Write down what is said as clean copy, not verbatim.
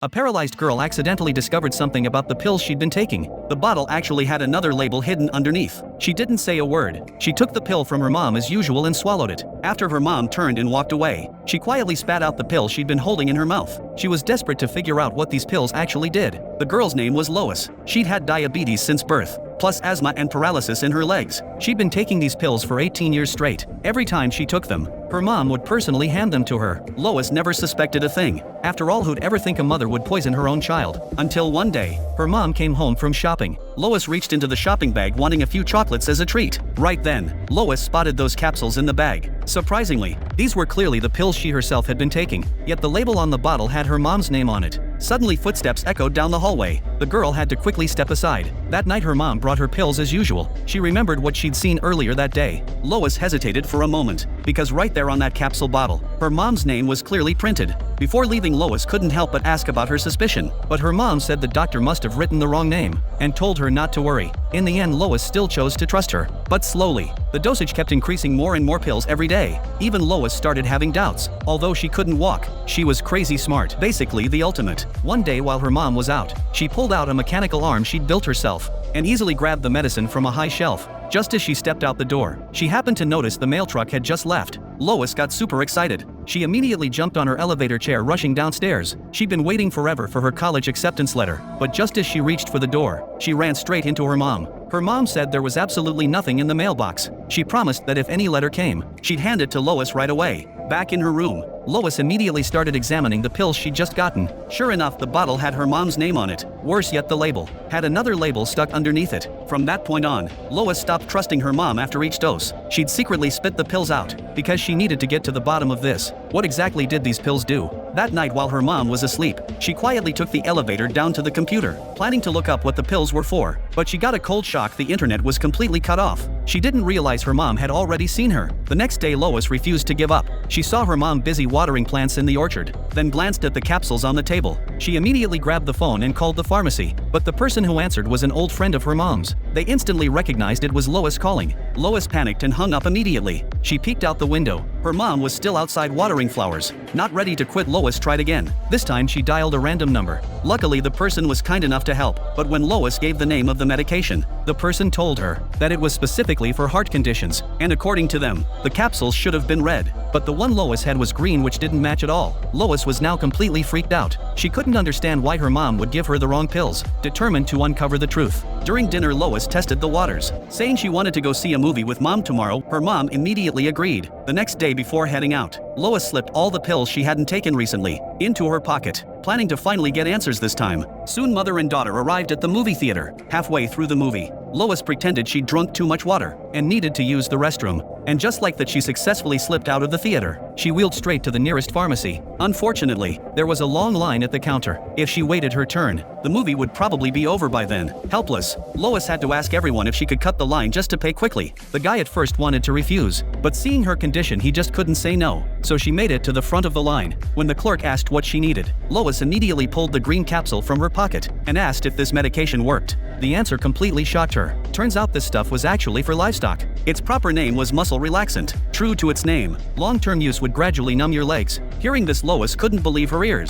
A paralyzed girl accidentally discovered something about the pills she'd been taking. The bottle actually had another label hidden underneath. She didn't say a word. She took the pill from her mom as usual and swallowed it. After her mom turned and walked away, she quietly spat out the pill she'd been holding in her mouth. She was desperate to figure out what these pills actually did. The girl's name was Lois. She'd had diabetes since birth, plus asthma and paralysis in her legs. She'd been taking these pills for 18 years straight. Every time she took them, her mom would personally hand them to her. Lois never suspected a thing. After all, who'd ever think a mother would poison her own child? Until one day, her mom came home from shopping. Lois reached into the shopping bag wanting a few chocolates as a treat. Right then, Lois spotted those capsules in the bag. Surprisingly, these were clearly the pills she herself had been taking, yet the label on the bottle had her mom's name on it. Suddenly footsteps echoed down the hallway. The girl had to quickly step aside. That night her mom brought her pills as usual. She remembered what she'd seen earlier that day. Lois hesitated for a moment, because right there on that capsule bottle, her mom's name was clearly printed. Before leaving, Lois couldn't help but ask about her suspicion, but her mom said the doctor must have written the wrong name, and told her not to worry. In the end, Lois still chose to trust her. But slowly, the dosage kept increasing, more and more pills every day. Even Lois started having doubts. Although she couldn't walk, she was crazy smart, basically the ultimate. One day while her mom was out, she pulled out a mechanical arm she'd built herself, and easily grabbed the medicine from a high shelf. Just as she stepped out the door, she happened to notice the mail truck had just left. Lois got super excited. She immediately jumped on her elevator chair, rushing downstairs. She'd been waiting forever for her college acceptance letter, but just as she reached for the door, she ran straight into her mom. Her mom said there was absolutely nothing in the mailbox. She promised that if any letter came, she'd hand it to Lois right away. Back in her room, Lois immediately started examining the pills she'd just gotten. Sure enough, the bottle had her mom's name on it. Worse yet, the label had another label stuck underneath it. From that point on, Lois stopped trusting her mom after each dose. She'd secretly spit the pills out, because she needed to get to the bottom of this. What exactly did these pills do? That night while her mom was asleep, she quietly took the elevator down to the computer, planning to look up what the pills were for. But she got a cold shock. The internet was completely cut off. She didn't realize her mom had already seen her. The next day, Lois refused to give up. She saw her mom busy watering plants in the orchard, then glanced at the capsules on the table. She immediately grabbed the phone and called the pharmacy, but the person who answered was an old friend of her mom's. They instantly recognized it was Lois calling. Lois panicked and hung up immediately. She peeked out the window. Her mom was still outside watering flowers. Not ready to quit, Lois tried again. This time she dialed a random number. Luckily, the person was kind enough to help, but when Lois gave the name of the medication, the person told her that it was specifically for heart conditions, and according to them, the capsules should have been red, but the one Lois had was green, which didn't match at all. Lois was now completely freaked out. She couldn't understand why her mom would give her the wrong pills. Determined to uncover the truth, during dinner Lois tested the waters, saying she wanted to go see a movie with mom tomorrow. Her mom immediately agreed. The next day before heading out, Lois slipped all the pills she hadn't taken recently into her pocket, planning to finally get answers this time. Soon mother and daughter arrived at the movie theater. Halfway through the movie, Lois pretended she'd drunk too much water and needed to use the restroom. And just like that, she successfully slipped out of the theater. She wheeled straight to the nearest pharmacy. Unfortunately, there was a long line at the counter. If she waited her turn, the movie would probably be over by then. Helpless, Lois had to ask everyone if she could cut the line just to pay quickly. The guy at first wanted to refuse, but seeing her condition, he just couldn't say no. So she made it to the front of the line. When the clerk asked what she needed, Lois immediately pulled the green capsule from her pocket and asked if this medication worked. The answer completely shocked her. Turns out this stuff was actually for livestock. Its proper name was muscle relaxant. True to its name, long-term use would gradually numb your legs. Hearing this, Lois couldn't believe her ears.